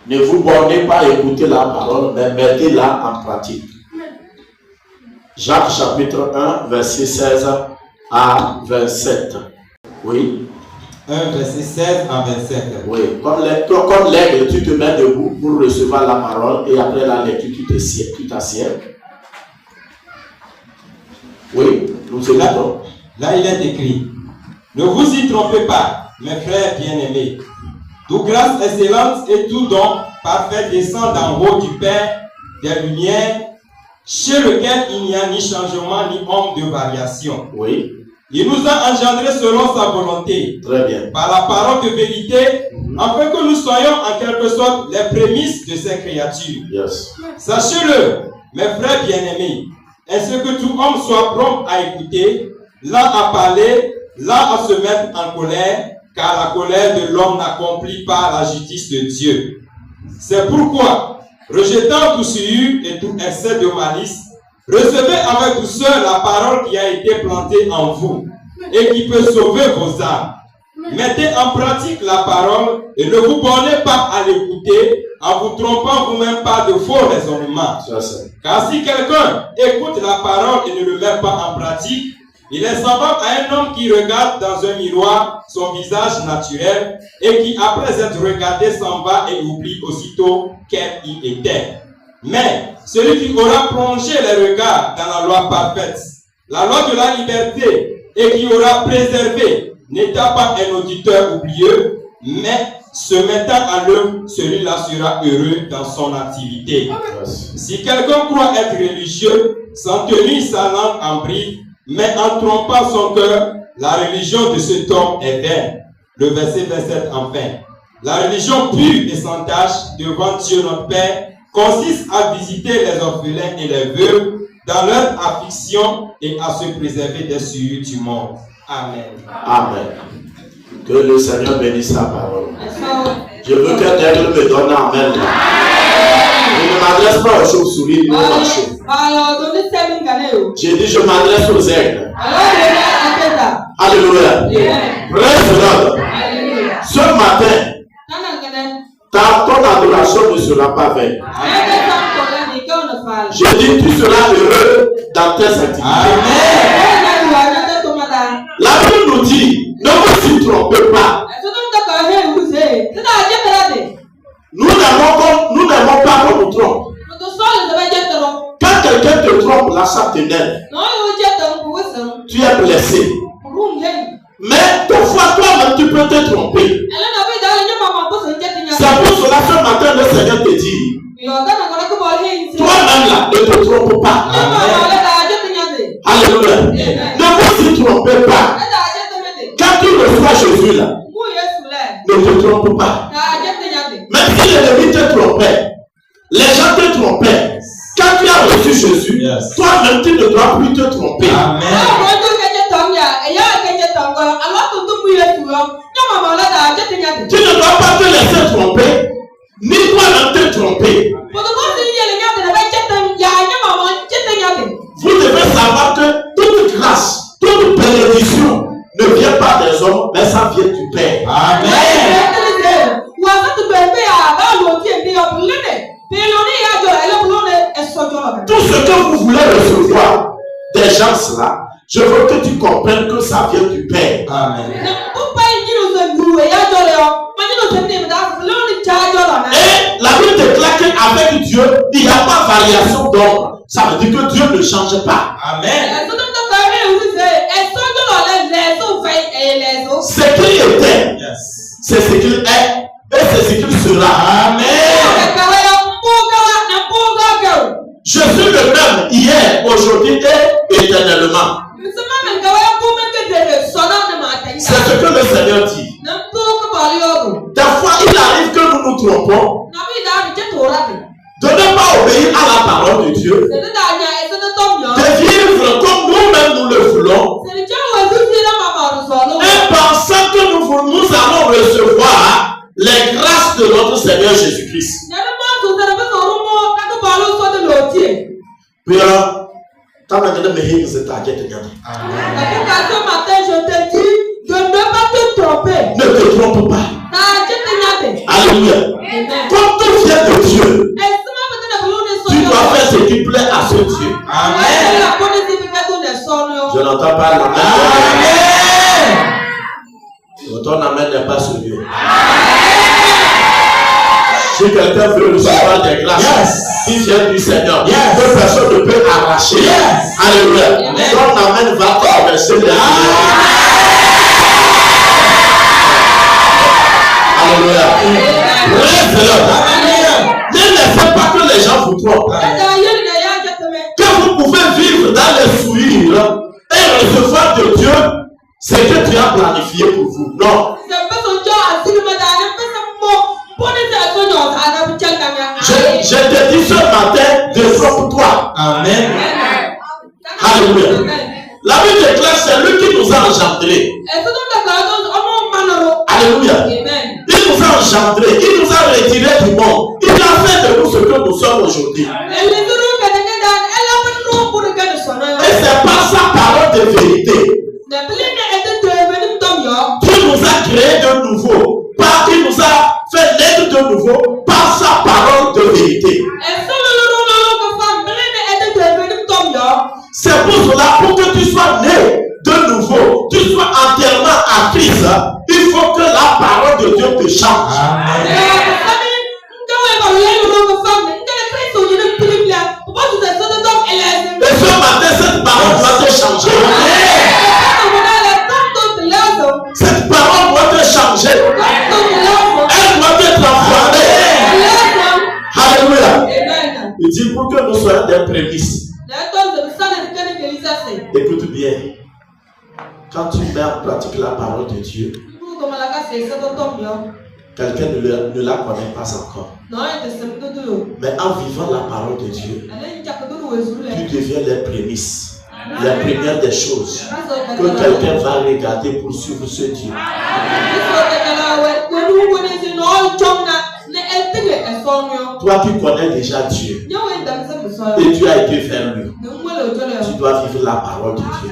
Ne vous bornez pas à écouter la parole, mais mettez-la en pratique. Jacques chapitre 1, verset 16 à 27. Oui. 1, verset 16 à 27. Oui. Comme l'aigle, tu te mets debout pour recevoir la parole et après la lecture, tu t'assieds. Oui, nous sommes là. Là, il est écrit: ne vous y trompez pas, mes frères bien-aimés. Toute grâce excellente et tout don parfait descend d'en haut du Père des Lumières, chez lequel il n'y a ni changement ni ombre de variation. Oui. Il nous a engendrés selon sa volonté. Très bien. Par la parole de vérité, afin que nous soyons en quelque sorte les prémices de ces créatures. Yes. Sachez-le, mes frères bien-aimés, ainsi que tout homme soit prompt à écouter, lent à parler, lent à se mettre en colère, car la colère de l'homme n'accomplit pas la justice de Dieu. C'est pourquoi, rejetant tout souillure et tout excès de malice, recevez avec douceur la parole qui a été plantée en vous et qui peut sauver vos âmes. Mettez en pratique la parole et ne vous bornez pas à l'écouter en vous trompant vous-même par de faux raisonnements. Car si quelqu'un écoute la parole et ne le met pas en pratique, il est semblable à un homme qui regarde dans un miroir son visage naturel et qui, après être regardé, s'en va et oublie aussitôt quel il était. Mais celui qui aura plongé les regards dans la loi parfaite, la loi de la liberté, et qui aura préservé, n'étant pas un auditeur oublieux, mais se mettant à l'œuvre, celui-là sera heureux dans son activité. Si quelqu'un croit être religieux, sans tenir sa langue en bride, mais en trompant son cœur, la religion de cet homme est vaine. Le verset 27 enfin. La religion pure et sans tache devant Dieu notre Père consiste à visiter les orphelins et les veuves dans leur affliction et à se préserver des souillures du monde. Amen. Amen. Que le Seigneur bénisse sa parole. Je veux qu'un aigle me donne amen. Je ne m'adresse pas aux chauves-souris, mais aux chauves. J'ai dit je m'adresse aux aigles. Alléluia. Praise the Lord. Ce matin, ton adoration ne sera pas vaine. Je dis tu seras heureux dans tes activités. La Bible nous dit, ne vous y trompez pas. Nous n'aimons pas qu'on nous trompe. Quand quelqu'un te trompe, la chatte t'énerve. Tu es blessé. Mais parfois toi-même tu peux te tromper. C'est pour cela ce matin le Seigneur te dit, toi-même là, ne te trompe pas. Alléluia. Ne vous y trompez pas. Quand tu reçois Jésus là, ne te trompe pas. Même si l'ennemi te trompait, les gens te trompaient. Quand tu as reçu Jésus, toi-même tu ne dois plus te tromper. Amen. Tu ne dois pas te laisser tromper, ni toi-même te tromper. Vous devez savoir que toute grâce, toute bénédiction ne vient pas des hommes, mais ça vient du Père. Amen. Tout ce que vous voulez recevoir des gens là, je veux que tu comprennes que ça vient du Père. Amen. Et la Bible déclare qu'avec Dieu, il n'y a pas variation d'ordre. Ça veut dire que Dieu ne change pas. Amen. Ce qu'il était, c'est ce qu'il est, et c'est ce qu'il sera. Amen. Je suis le même hier, aujourd'hui et éternellement. C'est ce que le Seigneur dit. Des fois, il arrive que nous nous trompons de ne pas obéir à la parole de Dieu, de vivre comme nous-mêmes nous le voulons, et pensant que nous allons recevoir les grâces de notre Seigneur Jésus-Christ. Puis, quand on a dit que c'est ta quête, ce matin, je te dis de ne pas te tromper. Ne te trompe pas. Alléluia. Comme tout Amen. Je n'entends pas l'amen. Ton amen n'est pas sérieux. Si quelqu'un veut recevoir des grâces qui viennent du Seigneur, que personne ne peut arracher. Alléluia. Ton amen va traverser les Alléluia. Ne laissez pas que les gens vous trompent. Que vous pouvez vivre dans les souillures et recevoir de Dieu ce que tu as planifié pour vous. Non. Je te dis ce matin, développe-toi. Amen. Alléluia. La Bible déclare, c'est lui qui nous a engendrés. Alléluia. Il nous a engendrés, il nous a retirés du monde. Il a fait de nous ce que nous sommes aujourd'hui. Et c'est par sa parole de vérité. Dieu nous a créé de nouveau. Il nous a fait naître de nouveau par sa parole de vérité. C'est pour cela, pour que tu sois né de nouveau, tu sois entièrement à Christ, il faut que la parole de Dieu te change. Et ce matin, cette parole va te changer. Cette parole doit te changer. Elle doit te transformer. Alléluia. Il dit pour que nous soyons des prémices. Écoute bien. Quand tu mets en pratique la parole de Dieu, quelqu'un ne la connaît pas encore. Mais en vivant la parole de Dieu, tu deviens les prémices. La première des choses que quelqu'un va regarder pour suivre ce Dieu. Toi qui connais déjà Dieu et tu as été vers lui, tu dois vivre la parole de Dieu.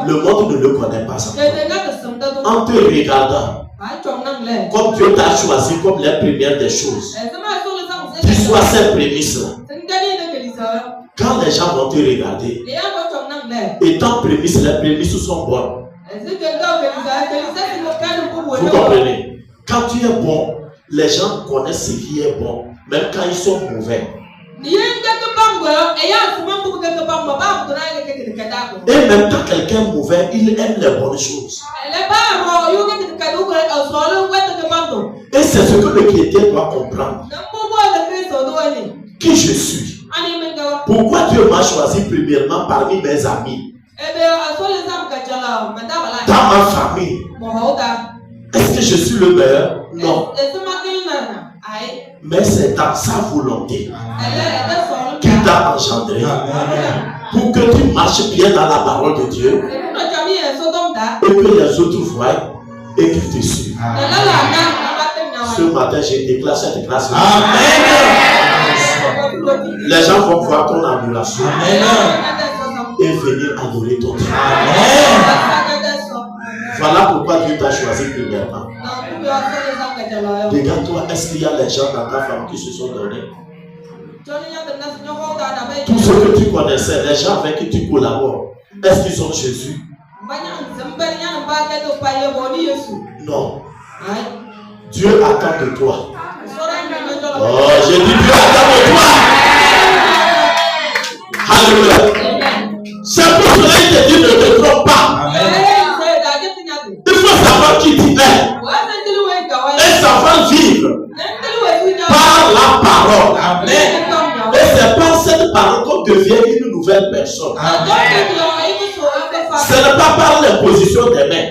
Le monde ne le connaît pas encore. En te regardant, comme Dieu t'a choisi comme la première des choses, tu sois ces prémices-là. Quand les gens vont te regarder, étant prémices, les prémices sont bonnes. Vous comprenez? Quand tu es bon, les gens connaissent ce qui est bon, même quand ils sont mauvais. Et même quand quelqu'un est mauvais, il aime les bonnes choses. Et c'est ce que le chrétien doit comprendre. Qui je suis? Pourquoi Dieu m'a choisi premièrement parmi mes amis? Dans ma famille. Est-ce que je suis le meilleur? Non. Mais c'est dans sa volonté qu'il t'a engendré. Pour que tu marches bien dans la parole de Dieu. Et que les autres voient et qu'ils te suivent. Ce matin, je déclare cette grâce. Amen. Les gens vont voir ton adoration. Et venir adorer ton Dieu. Voilà pourquoi Dieu t'a choisi premièrement. Regarde-toi, est-ce qu'il y a des gens dans ta famille qui se sont donnés? Tout ce que tu connaissais, les gens avec qui tu collabores, est-ce qu'ils ont Jésus? Non. Dieu attend de toi. Oh, j'ai dit Dieu attend de toi. Alléluia. C'est pour cela qu'il te dit ne te trompe pas. Il faut savoir qui tu es. Et savoir vivre par la parole. Amen. Et c'est par cette parole qu'on devient une nouvelle personne. Ce n'est pas par l'imposition des mains.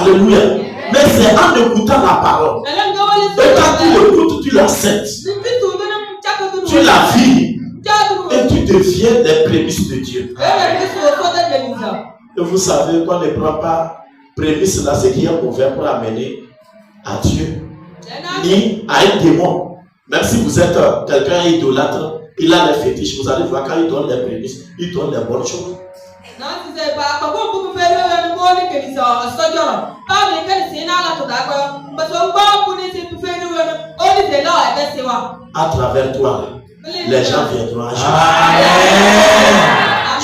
Alléluia. Mais c'est en écoutant la parole. Et quand tu l'écoutes, tu l'acceptes. Tu la vis. Et tu deviens les prémices de Dieu. Et vous savez qu'on ne prend pas prémices là, ce qui est mauvais pour amener à Dieu. Ni à un démon. Même si vous êtes quelqu'un idolâtre, il a les fétiches. Vous allez voir quand il donne les prémices, il donne les bonnes choses. À travers toi, les gens viendront à Jésus.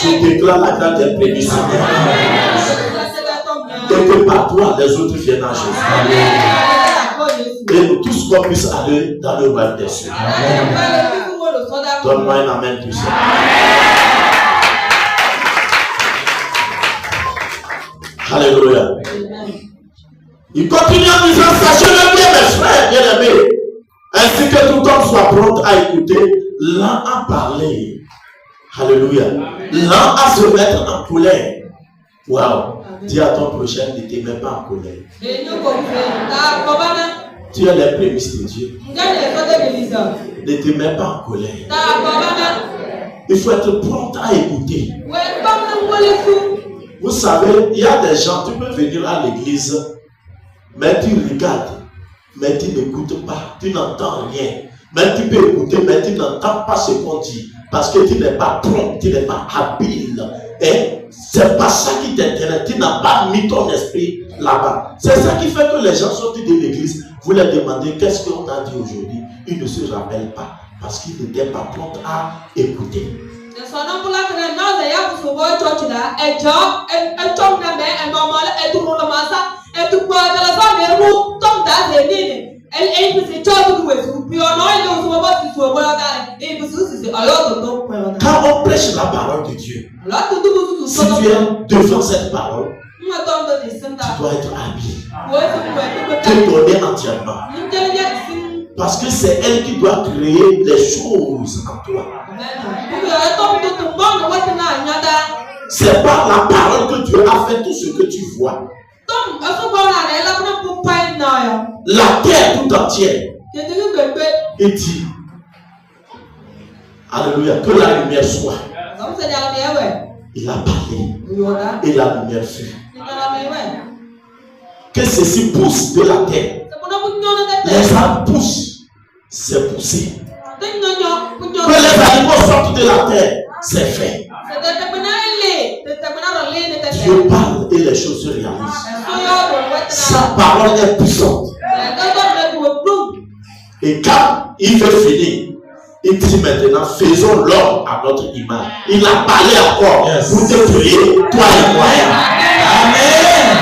Je déclare la grande imprédiction. Et que par toi, les autres viennent à Jésus. Et nous tous qu'on puisse aller dans le royaume des cieux. Donne-moi un amen puissant. Alléluia. Il continue en disant, sachez-le bien, mes frères bien-aimés, ainsi que tout homme soit prompt à écouter, lent à parler. Alléluia. Lent à se mettre en colère. Waouh. Dis à ton prochain, ne te mets pas en colère. Tu es les prémices de Dieu. Ne te mets pas en colère. Il faut être prompt à écouter. Vous savez, il y a des gens, tu peux venir à l'église, mais tu regardes, mais tu n'écoutes pas, tu n'entends rien. Mais tu peux écouter, mais tu n'entends pas ce qu'on dit. Parce que tu n'es pas prompt, tu n'es pas habile. Et c'est pas ça qui t'intéresse. Tu n'as pas mis ton esprit là-bas. C'est ça qui fait que les gens sortent de l'église. Vous leur demandez qu'est-ce qu'on t'a dit aujourd'hui. Ils ne se rappellent pas. Parce qu'ils n'étaient pas prompts à écouter. Quand on prêche la parole de Dieu, si tu es devant cette parole, tu dois être habile, te donner entièrement, parce que c'est elle qui doit créer les choses en toi. C'est par la parole que Dieu a fait tout ce que tu vois. La terre tout entière. Et dit, alléluia, que la lumière soit. Il a parlé et la lumière fut. Que ceci pousse de la terre. Les arbres poussent, c'est poussé. Que les animaux sortent de la terre, c'est fait. Dieu parle et les choses se réalisent. Sa parole est puissante. Et quand il veut finir, il dit maintenant, faisons l'homme à notre image. Il a parlé encore pour te créer, toi et moi. Amen.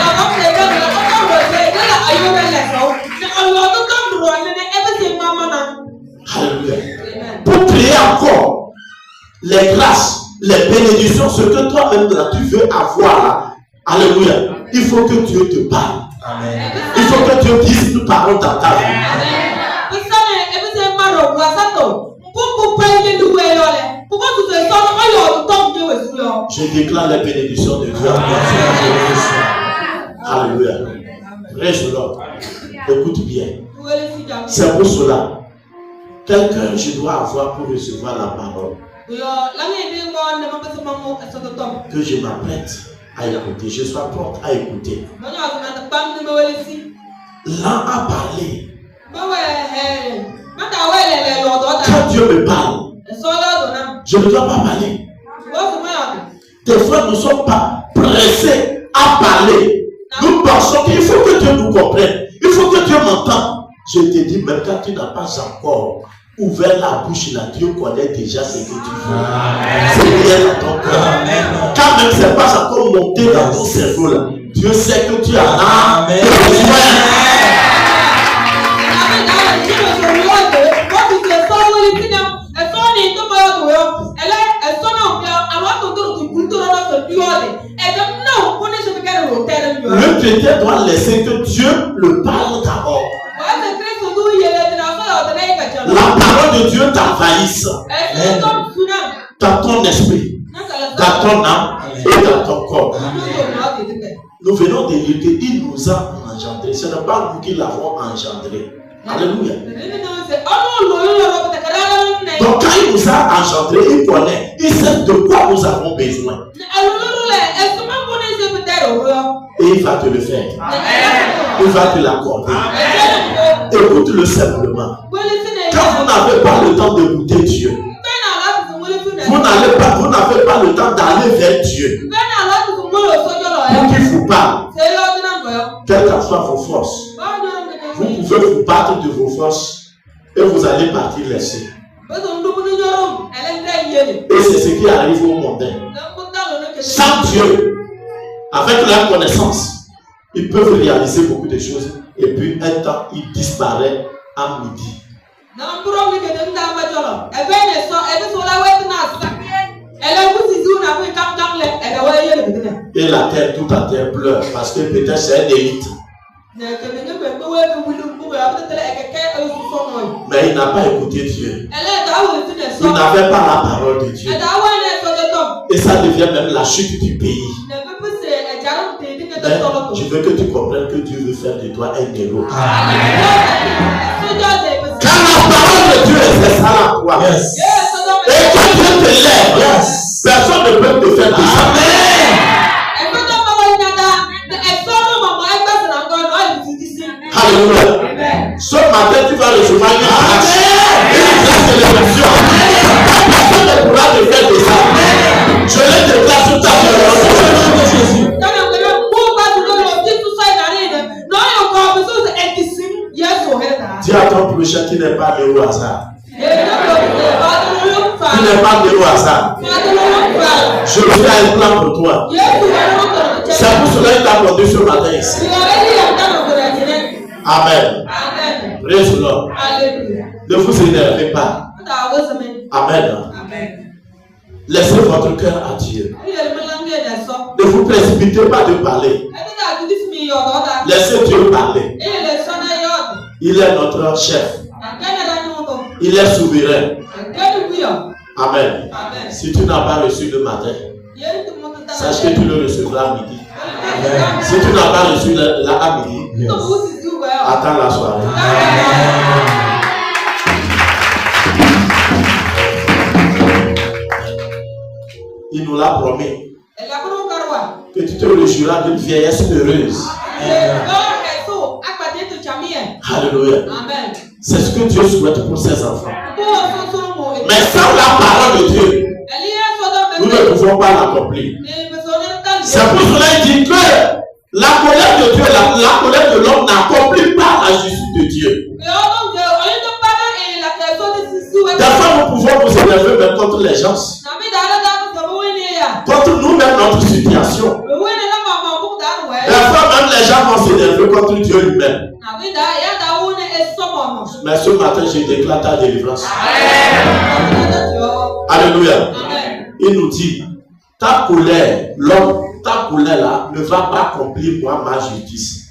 Alléluia. Pour créer encore les grâces, les bénédictions, ce que toi-même tu veux avoir. Alléluia. Il faut que Dieu te parle. Amen. Il faut que Dieu dise une parole dans ta vie. Je déclare les bénédictions de Dieu. Alléluia. Reste là. Écoute bien. C'est pour cela. Quel cœur je dois avoir pour recevoir la parole? Que je m'apprête à écouter. Je sois prompt à écouter. Lent à parler. Quand Dieu me parle, je ne dois pas parler. Des fois, nous ne sommes pas pressés à parler. Nous pensons qu'il faut que Dieu nous comprenne. Il faut que Dieu m'entende. Je te dis, même quand tu n'as pas encore ouvert la bouche, là, Dieu connaît déjà ce que tu veux. C'est bien dans ton cœur. Quand même, ce n'est pas encore monté dans ton cerveau, là. Dieu sait que tu as besoin. Le chrétien doit laisser que Dieu le parle d'abord. La parole de Dieu t'envahisse dans ton esprit, dans ton âme et dans ton corps. Nous venons de lire qu'il nous a engendrés. Ce n'est pas nous qui l'avons engendré. Alléluia. Donc quand il nous a engendrés, il connaît, il sait de quoi nous avons besoin. Et il va te le faire. Il va te l'accorder. Écoute-le simplement. Quand vous n'avez pas le temps d'écouter Dieu, vous n'avez pas le temps d'aller vers Dieu pour qu'il vous parle. Quelles qu'en soient vos forces, vous pouvez vous battre de vos forces et vous allez partir laisser. Et c'est ce qui arrive au mondain. Sans Dieu, avec leur connaissance, ils peuvent réaliser beaucoup de choses. Et puis un temps, ils disparaissent à midi. Et la terre, toute la terre pleure parce que peut-être c'est un élite. Mais il n'a pas écouté Dieu. Il n'avait pas la parole de Dieu. Et ça devient même la chute du pays. Mais je veux que tu comprennes que Dieu veut faire de toi un héros. Quand la parole de Dieu est ça à toi, et que Dieu te lève, personne ne peut te faire de ça. Alléluia. Ce matin, tu vas recevoir une grâce. Une grâce de l'élection. Personne ne pourra te faire de ça. Je l'ai déclaré sur ta vie. Dis à ton prochain qui n'est pas de au hasard. Qui n'est pas de au hasard. Je fais un plan pour toi. C'est pour cela qu'il t'a conduit ce matin ici. Amen. Praise the Lord. Ne vous énervez pas. Amen. Laissez votre cœur à Dieu. Ne vous précipitez pas de parler. Laissez Dieu parler. Il est notre chef. Il est souverain. Amen. Si tu n'as pas reçu le matin, sache que tu le recevras à midi. Si tu n'as pas reçu la à midi, attends la soirée. Il nous l'a promis que tu te réjouiras d'une vieillesse heureuse. Alléluia. C'est ce que Dieu souhaite pour ses enfants. Mais sans la parole de Dieu, nous ne pouvons pas l'accomplir. C'est pour cela qu'il dit que la colère de Dieu, la colère de l'homme n'accomplit pas la justice de Dieu. Des fois, nous pouvons nous énerver même contre les gens, contre nous-mêmes, notre situation. Des fois, même les gens vont s'énerver contre Dieu lui-même. Mais ce matin, je déclare ta délivrance. Alléluia. Il nous dit, ta colère, l'homme, ta colère là, ne va pas accomplir moi ma justice.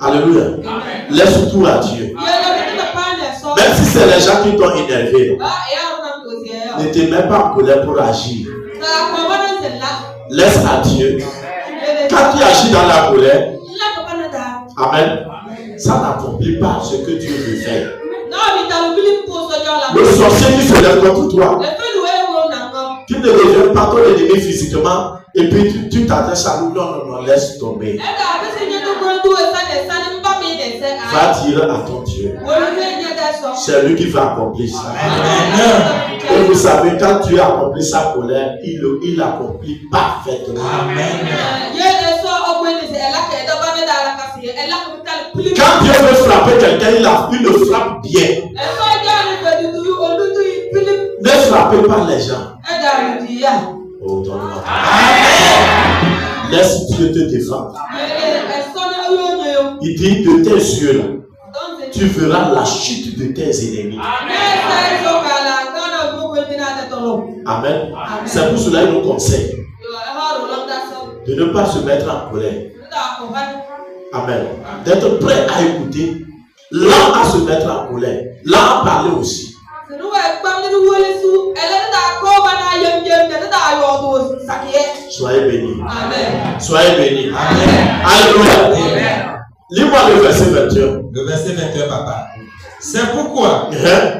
Alléluia. Laisse tout à Dieu. Même si c'est les gens qui t'ont énervé, ne te mets pas en colère pour agir. Laisse à Dieu. Quand tu agis dans la colère, amen, ça n'accomplit pas ce que Dieu veut faire. Le sorcier qui se lève contre toi, tu ne deviens pas ton ennemi physiquement et puis tu t'adresses à nous. Non, laisse tomber. Va dire à ton Dieu. C'est lui qui va accomplir ça. Et vous savez, quand Dieu accomplit sa colère, il l'accomplit parfaitement. Amen. Quand Dieu veut frapper quelqu'un, il le frappe bien. Ne frappez pas les gens. Oh, donne-moi. Laisse Dieu te défendre. Il dit de tes yeux là, tu verras la chute de tes ennemis. Amen. C'est pour cela qu'il nous conseille de ne pas se mettre en colère. Amen. D'être prêt à écouter, là à se mettre en colère, là à parler aussi. Soyez bénis. Amen. Soyez bénis. Amen. Alléluia. Lis-moi le verset 21. Le verset 21, papa. C'est pourquoi,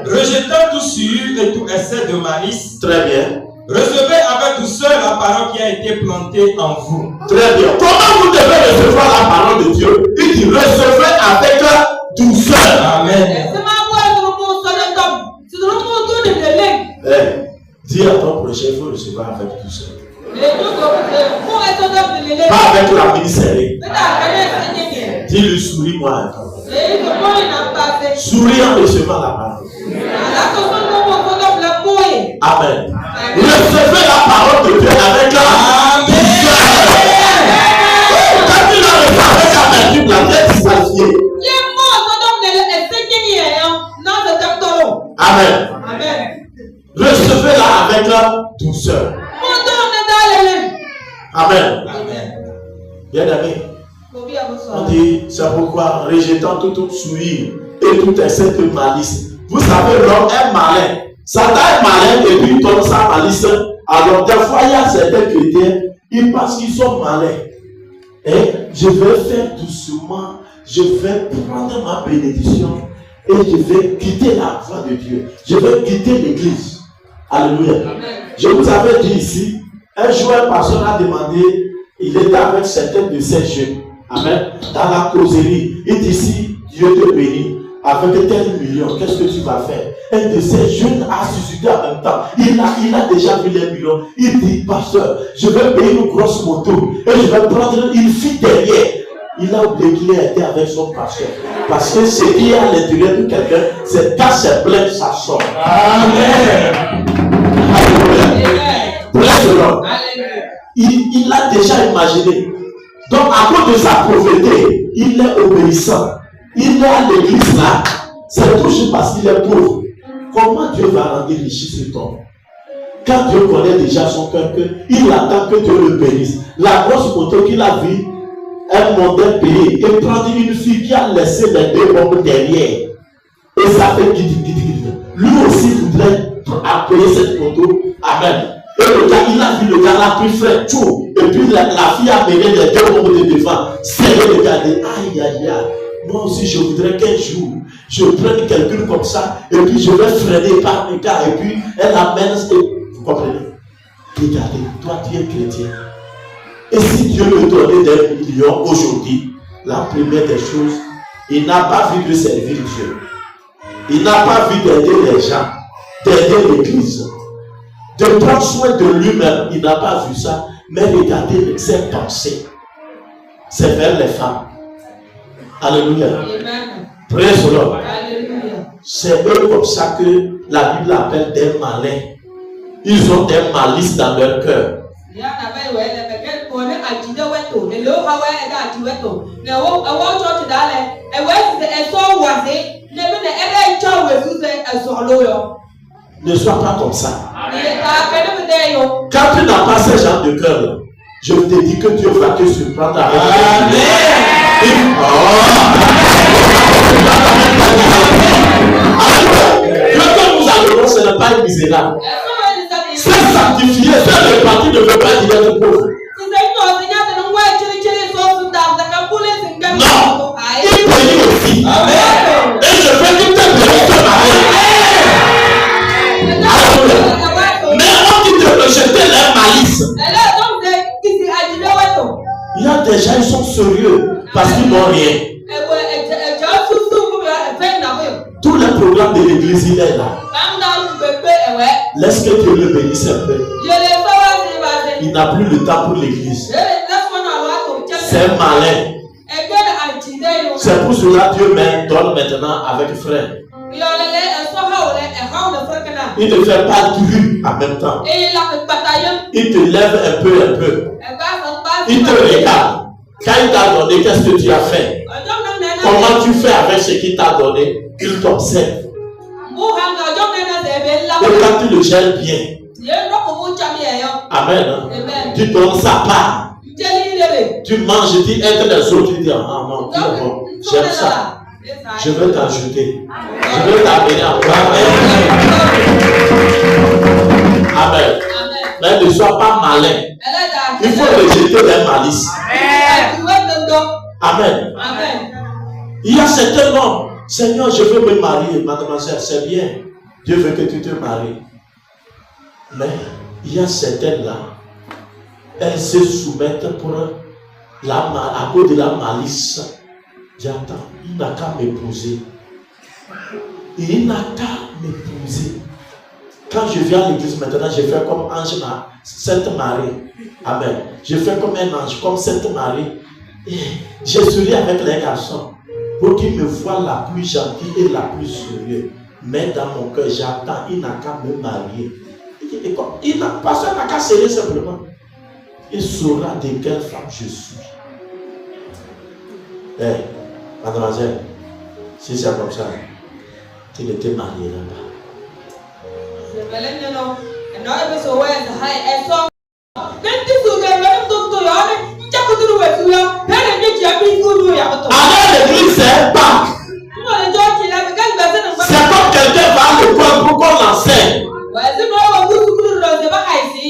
rejetant tout souillure et tout excès de malice, très bien, recevez avec douceur la parole qui a été plantée en vous. Très bien. Comment vous devez recevoir la parole de Dieu? Il dit recevez avec douceur. Amen. Dis à ton prochain, il faut recevoir avec douceur. Pas avec la mine serrée. Dis-lui, souris-moi un peu. Souris en recevant la parole. Amen. Recevez la parole de Dieu avec la Quand tu l'as reçu avec amertume, la tête est disqualifiée. Amen. Recevez-la avec la douceur. Amen. Bien aimé. On dit, c'est pourquoi, rejetant toute souillure et toute cette malice. Vous savez, l'homme est malin. Satan est malin et puis il donne sa malice. Alors, des fois, il y a certains chrétiens, ils pensent qu'ils sont malins. Et je vais faire doucement, je vais prendre ma bénédiction et je vais quitter la voie de Dieu. Je vais quitter l'église. Alléluia. Je vous avais dit ici, un jour, un pasteur a demandé, il était avec certains de ces jeunes. Amen. Dans la causerie, il dit si Dieu te bénit avec tel million, qu'est-ce que tu vas faire? Un de ces jeunes a suscité en même temps. Il a déjà vu les millions. Il dit, pasteur, je vais payer une grosse moto et je vais prendre une fille derrière. Il a oublié qu'il était avec son pasteur. Parce que ce qui est à l'intérieur de quelqu'un, c'est quand c'est plein, ça sort. Amen. Alléluia. Il a déjà imaginé. Donc, à cause de sa pauvreté, il est obéissant. Il est à l'église là. C'est toujours parce qu'il est pauvre. Comment Dieu va rendre riche cet homme? Quand Dieu connaît déjà son cœur, il attend que Dieu le bénisse. La grosse moto qu'il a vue, un mondain payé, et prendre une fille qui a laissé les deux bombes derrière. Et ça fait guidi. Lui aussi voudrait appuyer cette moto. Amen. Et le gars, il a vu le gars là, puis frère, tout. Et puis la fille a mené les deux bombes de devant. C'est le gars dit, aïe. Moi aussi, je voudrais qu'un jour, je prenne quelqu'un comme ça, et puis je vais freiner par mes gars, et puis elle amène. Vous comprenez? Regardez, toi, tu es chrétien. Et si Dieu me donnait des millions aujourd'hui, la première des choses, il n'a pas vu de servir Dieu. Il n'a pas vu d'aider les gens, d'aider l'église, de prendre soin de lui-même. Il n'a pas vu ça. Mais regardez ses pensées. C'est vers les femmes. Alléluia. Praise the Lord. C'est eux comme ça que la Bible appelle des malins. Ils ont des malices dans leur cœur. Ne sois pas comme ça. Quand tu n'as pas ce genre de cœur, je te dis que Dieu va te surprendre avec Amen. Dieu que nous allons, ce n'est pas une misérable. C'est sanctifié, c'est réparti ne veut pas dire être pauvre. Non, il bénit aussi. Amen. Et je veux que tu te bénisses ton mari. Mais on dit de rejeter leur malice. Il y a des gens, ils sont sérieux parce qu'ils n'ont rien. Tout le programme de l'église, il est là. Laisse que Dieu le bénisse un peu. Il n'a plus le temps pour l'église. C'est malin. C'est pour cela que Dieu donne maintenant avec frère. Il ne fait pas du en même temps. Il te lève un peu. Il te regarde. Quand il t'a donné, qu'est-ce que tu as fait? Comment tu fais avec ce qu'il t'a donné? Il t'observe. Et quand tu le gères bien, Amen. Tu donnes sa part. Tu manges, tu aides les autres, tu dis, ah non, j'aime ça. Je veux t'ajouter. Je veux t'amener à toi. Amen. Mais ne sois pas malin. Il faut rejeter les malices. Amen. Il y a certains hommes. Seigneur, je veux me marier, mademoiselle, c'est bien. Dieu veut que tu te maries. Mais il y a certaines là. Elles se soumettent pour à cause de la malice. J'attends, il n'a qu'à m'épouser. Il n'a qu'à m'épouser. Quand je viens à l'église maintenant, je fais comme ange Sainte Marie. Amen. Je fais comme un ange, comme Sainte Marie. Et je souris avec les garçons. pour qu'il me voie la plus gentille et la plus sérieuse. Mais dans mon cœur, j'attends, il n'a qu'à me marier. Il n'a pas ça, n'a qu'à serrer simplement. Il saura de quelle femme je suis. Hey, mademoiselle, si c'est comme ça, tu n'étais marié là-bas. Alors l'église c'est un parc. C'est comme quelqu'un va à l'école pour qu'on l'enseigne.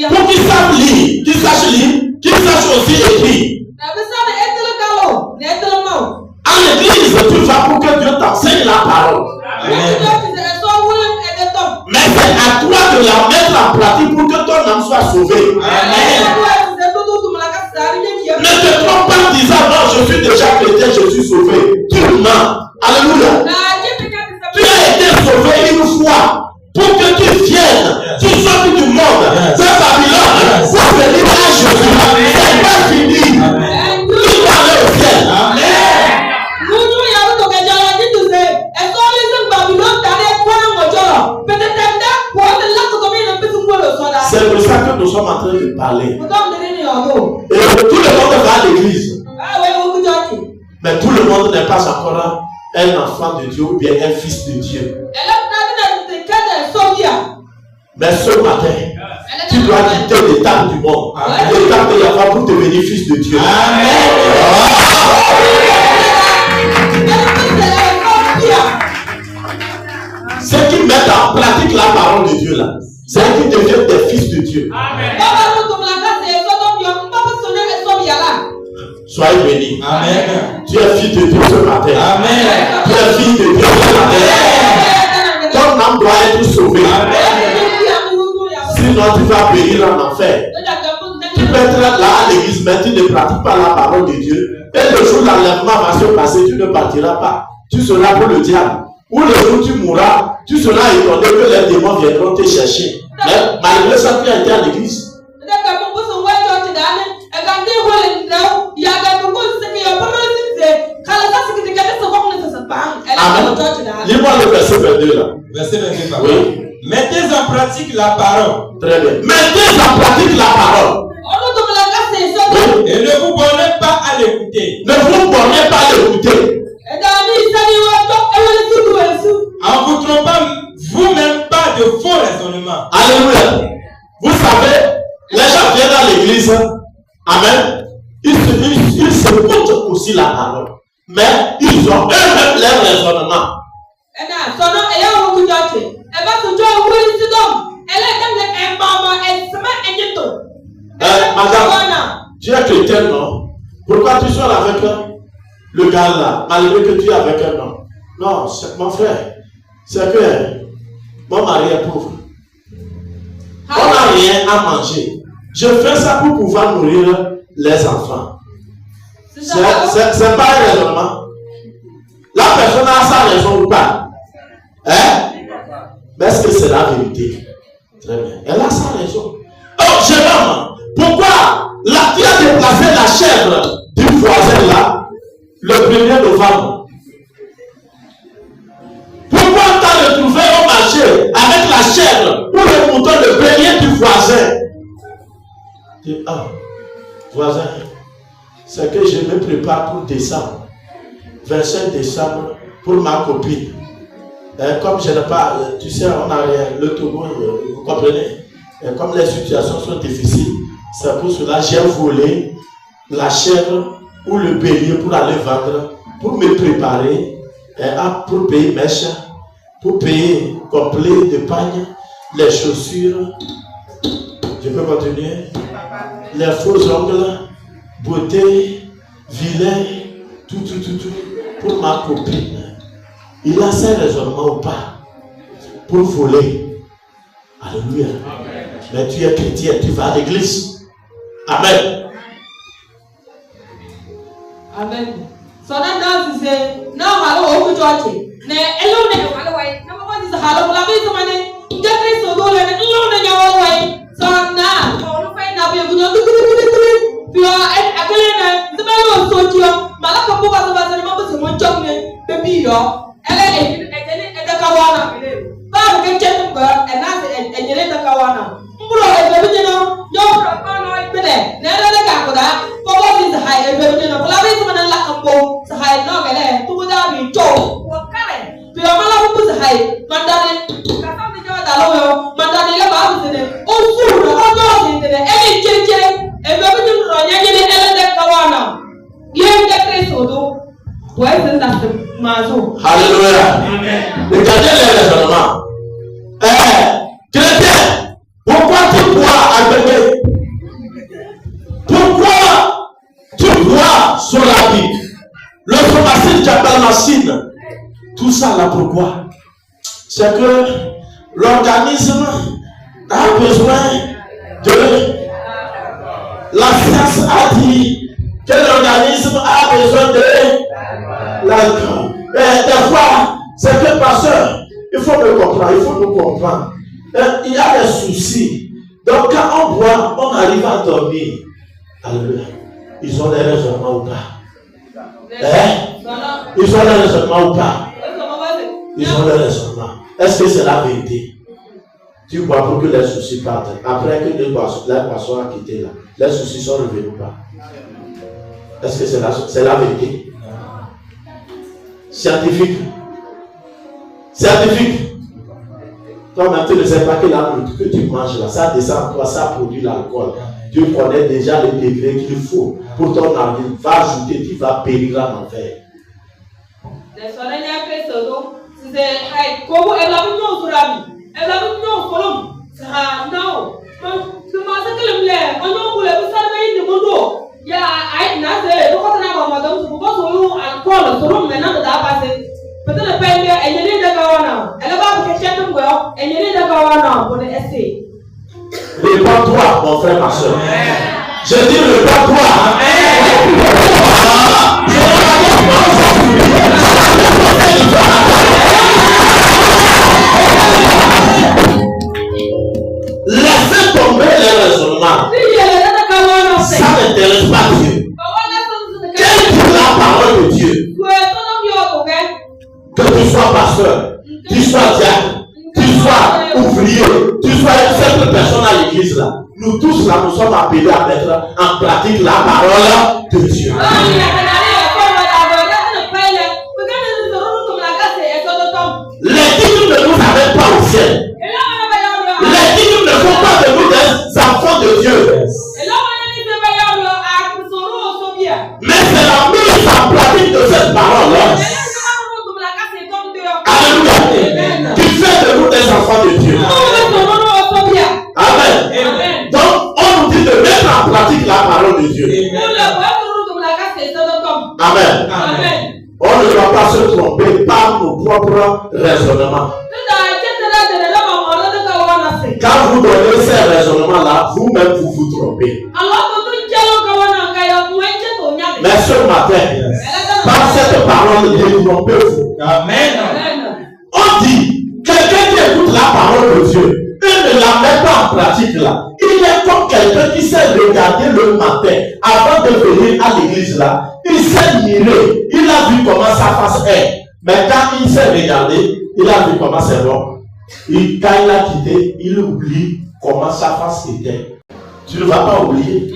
Pour qu'il sache lire, qu'il sache lire, qu'il sache aussi écrire. En l'église, tu vas pour que Dieu t'enseigne la parole. Mais c'est à toi de la mettre en pratique pour que ton âme soit sauvée. Ne te trompe pas en disant non, je suis déjà chrétien, je suis sauvé. Tu mens. Alléluia. Tu as été sauvé une fois pour que tu viennes, tu sortes du monde, de Babylone, pour venir à Jésus. C'est pas fini. Tu vas aller au ciel. C'est pour ça que nous sommes en train de parler. Et tout le monde va à l'église. Mais tout le monde n'est pas encore un enfant de Dieu ou bien un fils de Dieu. Mais ce matin, tu dois quitter l'état du monde. L'état de Yahweh pour devenir fils de Dieu. Amen. Ceux qui mettent en pratique la parole de Dieu là, c'est qui deviennent des fils de Dieu. Amen. Soyez bénis. Amen. Tu es fils de Dieu ce matin. Amen. Tu es fils de Dieu ce matin. Ton âme doit être sauvée. Amen. Sinon tu vas périr en enfer. Tu peux être là à l'église, mais tu ne pratiques pas la parole de Dieu. Et le jour où l'enlèvement va se passer, tu ne partiras pas. Tu seras pour le diable. Ou le jour où tu mourras, tu seras étonné que les démons viendront te chercher. Mais malgré ça, tu as été à l'église. Amen. Lis-moi le verset 22 là. Verset 22. Oui. Mettez en pratique la parole. Très bien. Mettez en pratique la parole. Oui. Et ne vous bornez pas à l'écouter. Ne vous bornez pas à l'écouter. En vous trompant vous-même pas de faux raisonnements. Alléluia. Vous savez, les gens viennent à l'église. Amen. Ils se montrent aussi la parole. Mais ils ont eux-mêmes leur raisonnement. Madame, tu es chrétienne, non? Pourquoi tu sors avec le gars là, malgré que tu es avec un homme? Non, c'est mon frère. C'est que mon mari est pauvre. On n'a rien à manger. Je fais ça pour pouvoir nourrir les enfants. C'est pas un raisonnement. La personne a sa raison ou pas? Hein? Mais est-ce que c'est la vérité? Très bien. Elle a sa raison. Oh, jeune homme, pourquoi tu as déplacé la chèvre du voisin là le 1er novembre? Pourquoi tu as retrouvé au marché avec la chèvre ou le mouton le premier du voisin? Ah, voisin, c'est que je me prépare pour décembre. 25 décembre pour ma copine. Comme je n'ai pas, tu sais, on a rien, le Togo, vous comprenez? Comme les situations sont difficiles, c'est pour cela que j'ai volé la chèvre ou le bélier pour aller vendre, pour me préparer, pour payer mes chats, pour payer complet de pagne, les chaussures. Je peux continuer? Les faux ongles, beauté, vilain, tout, pour ma copine. Il a ses raisonnements ou pas pour voler. Alléluia. Mais tu es chrétien, tu vas à l'église. Amen. Amen. So that now is now hello over church. Ne hello ne hello wai. Number one is hello la bi so mane. Ngakri so do le hello ne nyawo wai. So na ko no fai na bi gudo bi akele na zema lo so tio. Malaka po ba so ba se mo so mo chok ne. elle est kawana. Pas que tu peux, elle est de kawana. Mbro, elle veut dire, yo, no, bene, nella capoda, poco is high, elle veut dire, la vie de la campo, c'est high, no, elle, tout le monde, to, ou carré. Puis on m'a la pousse high, mandane, la femme de Java, mandane la base, au sud, au nord, elle est tchétché, elle veut dire, elle est de kawana. Il y a une question. Alléluia. Regardez les raisonnements. Chrétien, pourquoi tu bois avec eux? Pourquoi tu bois sur la vie? Le pharmacien j'appelle machine. Tout ça là pourquoi? C'est que l'organisme a besoin de... La science a dit que l'organisme a besoin de l'alcool. Des fois, c'est que pasteur, il faut me comprendre, il faut nous comprendre. Il y a des soucis. Donc quand on boit, on arrive à dormir. Alléluia. Ils ont des raisonnements ou pas? Ils ont des raisonnements ou pas? Ils ont des raisonnements. Est-ce que c'est la vérité? Tu bois pour que les soucis partent. Après que les poissons ont quitté là, les soucis sont revenus ou pas? Est-ce que c'est la vérité? Scientifique. Scientifique. Toi-même, tu ne sais pas que la nourriture que tu manges là, ça descend en toi, ça produit l'alcool. Tu connais déjà le degré qu'il faut pour ton organisme. Va ajouter, tu vas périr en enfer. Réponds-toi, mon frère, ma soeur. Je dis réponds-toi. Laissez tomber les raisonnements. Ça n'intéresse pas Dieu. Quelle est la parole de Dieu? Que tu sois pasteur, tu sois diacre, tu sois ouvrier, tu sois une simple personne à l'église là. Nous tous là, nous sommes appelés à mettre en pratique la parole de Dieu. Les dignes ne nous amènent pas au ciel. Les dignes ne font pas de nous des enfants de Dieu. Mais c'est la mise en pratique de cette parole-là. Alléluia. Qui fait de nous des enfants de Dieu. Amen. Donc, on nous dit de mettre en pratique la parole de Dieu. Amen. On ne doit pas se tromper par nos propres raisonnements. Quand vous donnez ces raisonnements-là, vous-même vous vous trompez. Mais ce matin, par cette parole, détrompez-vous. Amen. On dit, quelqu'un qui écoute la parole de Dieu et ne la met pas en pratique là, il est comme quelqu'un qui s'est regardé le matin avant de venir à l'église là. Il s'est miré, il a vu comment sa face est. Mais quand il s'est regardé, il a vu comment c'est bon. Quand il a quitté, il oublie comment sa face était. Tu ne vas pas oublier.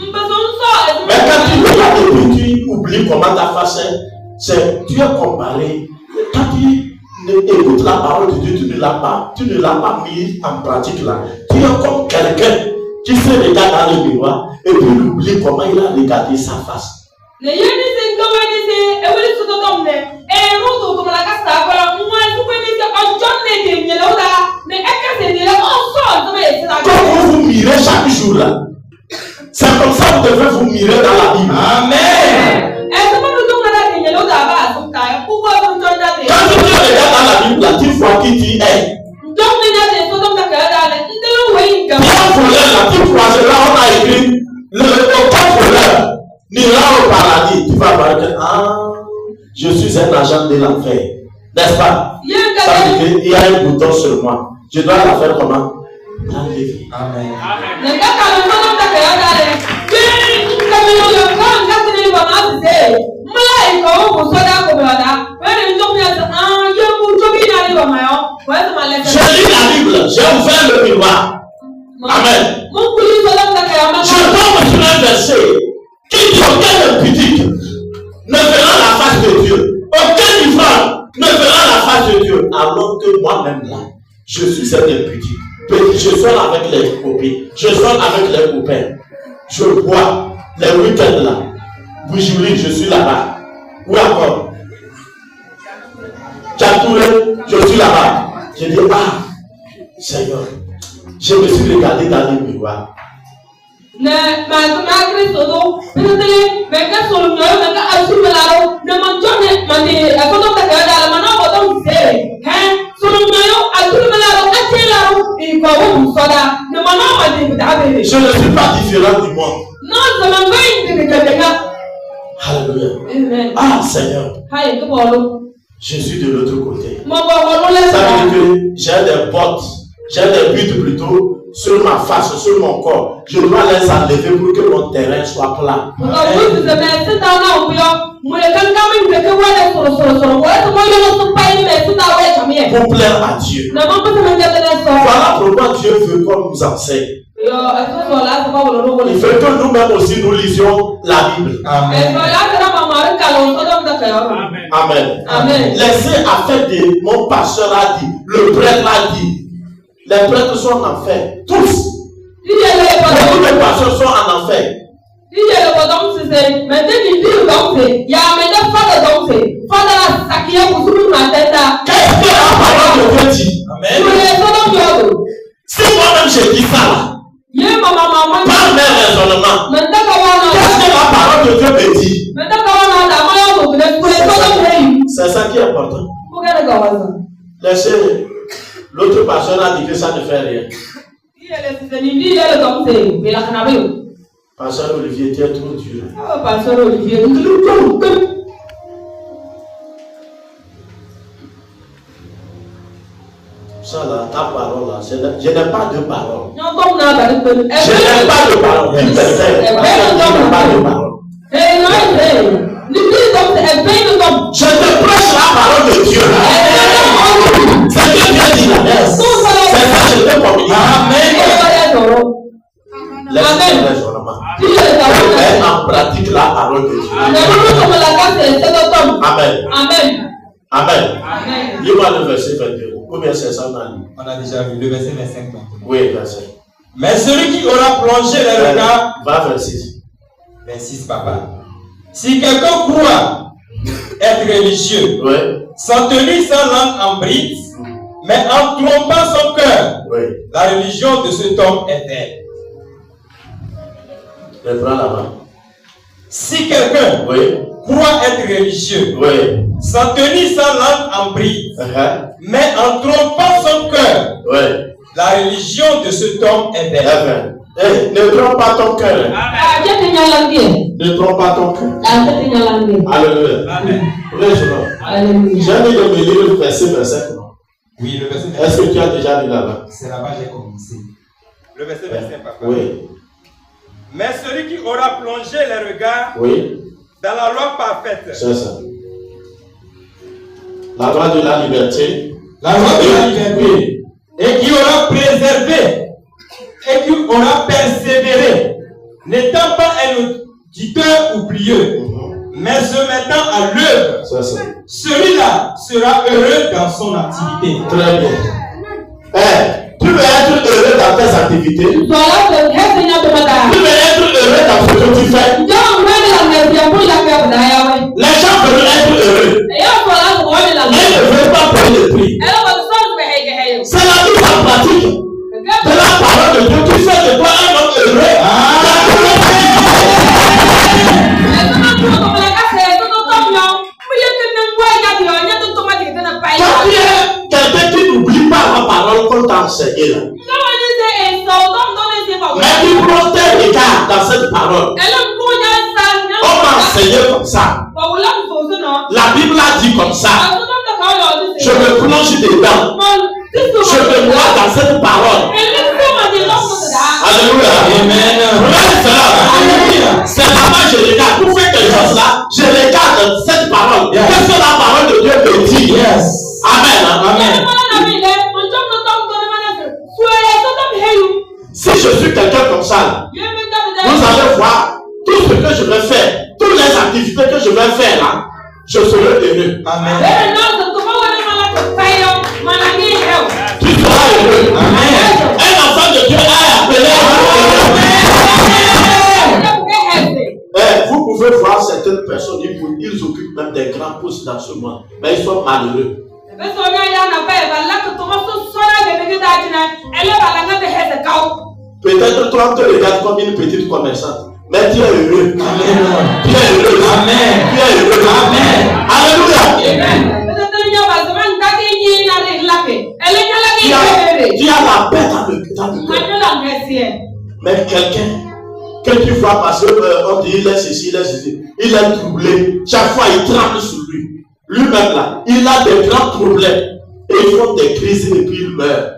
Mais quand tu regardes et puis tu oublies comment ta face est, tu es comparé. Quand tu écoutes la parole de Dieu, tu ne l'as pas mis en pratique là. Tu es comme quelqu'un qui se regarde dans le miroir et puis il oublie comment il a regardé sa face. Comme vous mirez chaque jour là, c'est comme ça que vous devez vous mirer dans la Bible. Amen. Quand tu regardes dans la Bible là, tu vois qui tu es. Tu croiseras, on a écrit aucun voleur n'ira au paradis. Tu vas voir que je suis un agent de l'enfer. N'est-ce pas? Ça veut dire qu'il y a un bouton sur moi. Je dois la faire comment? L'enlever. Amen. Je lis la Bible, j'ai ouvert le miroir. Amen. Je tombe sur un verset qui dit aucun impudique ne verra la face de Dieu. Aucun ivrogne ne verra la face de Dieu. Alors que moi-même là, je suis cet impudique. Je sors avec les copines, je sors avec les copains. Je bois les week-ends là. Boujouli, je suis là-bas. Où encore? Tchatouré, je suis là-bas. Je dis, ah, Seigneur, je me suis regardé dans le miroir. Je ne suis pas différent du monde. Alléluia. Ah, Seigneur. Je suis de l'autre côté. Ça veut dire que j'ai des bottes, j'ai des buts plutôt sur ma face, sur mon corps. Je dois les enlever pour que mon terrain soit plat. Pour plaire à Dieu. Voilà pourquoi Dieu veut qu'on nous enseigne. Il veut que nous-mêmes aussi nous lisions la Bible. Amen. Amen. Amen. Laissez affaire de mon pasteur a dit, le prêtre a dit. Les prêtres sont en enfer. Tous. Beaucoup de pasteurs sont en enfer. Qu'est-ce que la parole de Dieu dit? Amen. Si moi-même je dis ça là, par mes raisonnements, qu'est-ce que la parole de Dieu me dit? C'est ça qui est important. Laissez. L'autre pasteur a dit que ça ne fait rien. Pasteur Olivier, tu es trop dur. Pasteur Olivier, ça là, ta parole là, je n'ai pas de parole. Je n'ai pas de parole. Je n'ai pas de parole. Je te prêche la parole de Dieu. C'est ce que Dieu dit là. C'est ça que je te communique. Amen. Laissez les raisonnements. Mets en pratique la parole de Dieu. Amen. Amen. Amen. Lis-moi le verset 22. Combien c'est ça on a lu? On a déjà vu le verset 25. Oui, verset. Mais celui qui aura plongé les regards. Va vers 6. 26, papa. Si quelqu'un croit être religieux, sans tenir sa langue en bride, mais en trompant son cœur, la religion de cet homme est vaine. Reprends la main. Si quelqu'un croit être religieux, sans tenir sa langue en bride, mais en trompant son cœur, la religion de cet homme est vaine. Hey, ne trompe pas ton cœur. Ne trompe pas ton cœur. Alléluia. Alléluia. J'ai envie de me lire le verset 27. Oui, le verset 27. Est-ce que tu as déjà lu là-bas? C'est là-bas que j'ai commencé. Le verset 25, papa. Oui. Mais celui qui aura plongé les regards dans la loi parfaite. C'est ça. La loi de la liberté. La loi de la liberté. Et qui aura préservé. Et qui aura persévéré, n'étant pas un auditeur oublieux, mais se mettant à l'œuvre, celui-là sera heureux dans son activité. Très bien. Tu veux être heureux dans tes activités. Tu veux être heureux dans ce que tu fais. Les gens veulent être heureux. Ils ne veulent pas payer le prix. C'est la vie en pratique. De la parole de Dieu, tu fais de toi un homme heureux. Quand tu es quelqu'un qui n'oublie pas la parole qu'on t'a enseignée là, mais tu prends tes regards dans cette parole, on m'a enseigné comme ça. La Bible a dit comme ça. Je me plonge dedans. Je me vois dans cette parole. Alléluia. Amen. C'est là-bas que je regarde. Pour faire quelque chose là, je regarde cette parole. Qu'est-ce que la parole de Dieu me dit? Amen. Amen. l'activité que je vais faire là, je serai heureux. Amen. Tu seras heureux. Amen. Un enfant de Dieu a appelé. Vous pouvez voir certaines personnes, ils occupent même des grands postes dans ce monde, mais ils sont malheureux. Peut-être toi, tu te regardes comme une petite commerçante, mais tu es heureux. Amen. Tu es heureux. Amen. Tu es heureux. Amen. Alléluia. Tu as la paix dans le cœur. Mais quelqu'un que tu vois parce qu'on dit il est ceci, il est troublé. Chaque fois il tremble sur lui. Lui-même là, il a des grands problèmes. Et ils font des crises et puis il meurt.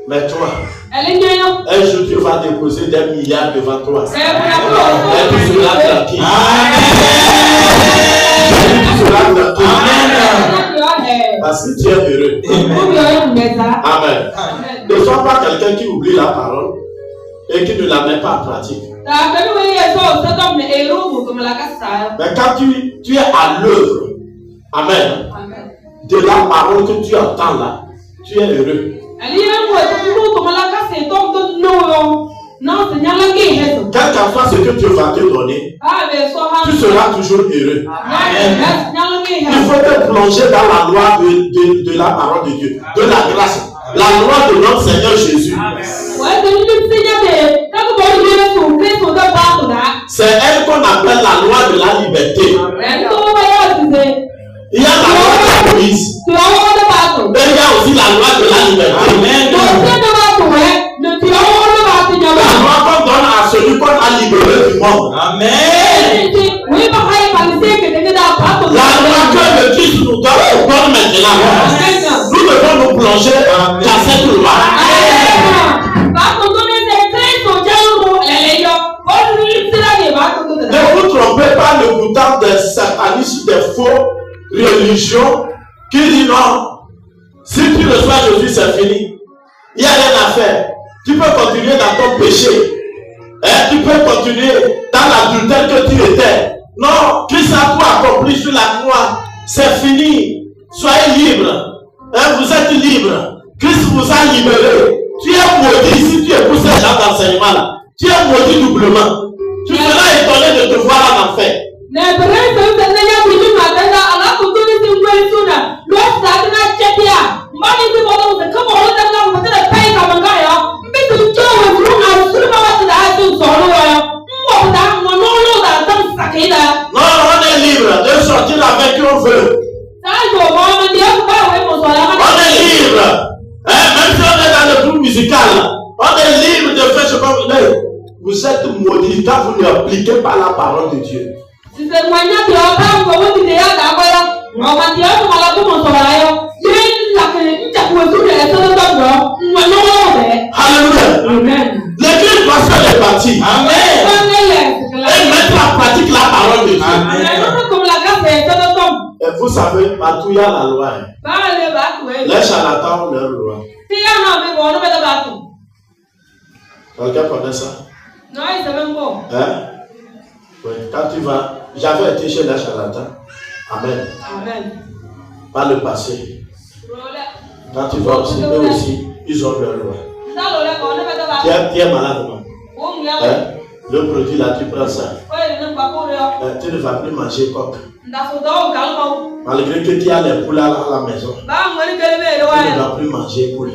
Mais toi, un jour tu vas déposer des milliards devant toi. Et tu seras tranquille. Tu seras tranquille. Parce que tu es heureux. Amen. Ne sois pas quelqu'un qui oublie la parole et qui ne la met pas en pratique. Mais quand tu es à l'œuvre, amen, de la parole que tu entends là, tu es heureux. Quel qu'en soit ce que Dieu va te donner, tu seras toujours heureux. Il faut te plonger dans la loi de la parole de Dieu, de la grâce, la loi de notre Seigneur Jésus. C'est elle qu'on appelle la loi de la liberté. Il y a la loi de Moïse. Et il y a aussi la loi de la liberté. Amen. La loi qu'on donne à celui qu'on a libéré du monde. Amen. La loi que le Christ nous donne maintenant. Nous devons nous plonger dans cette loi. Ne vous trompez pas le bouton des satanistes, des faux religions qui disent non, si tu reçois Jésus, c'est fini. Il n'y a rien à faire. Tu peux continuer dans ton péché. Tu peux continuer dans l'adultère que tu étais. Non, Christ a tout accompli sur la croix. C'est fini. Soyez libres. Vous êtes libres. Christ vous a libéré. Tu es maudit si tu épouses ce genre d'enseignement là. Tu es maudit doublement. Tu seras étonné de te voir en enfer. Non, on est libre de sortir avec qui on veut. On est libre. Même si on est dans le groupe musical, on est libre de faire ce qu'on veut. Vous êtes maudits quand vous n'appliquez pas la parole de Dieu. Alléluia. L'église doit se répartir. Amen. Et mettre en pratique la parole de Dieu. Amen. Et vous savez, partout il y a la loi. Les charlatans ont leur loi. Quelqu'un connaît ça? Non, il ne sait même pas. Oui. Quand tu vas, j'avais été chez les charlatans. Amen. Amen. Par le passé. Quand tu vas aussi, eux aussi, ils ont leur loi. Tu es malade, non? Le produit là, tu prends ça. Tu ne vas plus manger coq. Malgré que tu as les poules à la maison. Tu ne dois plus manger poule.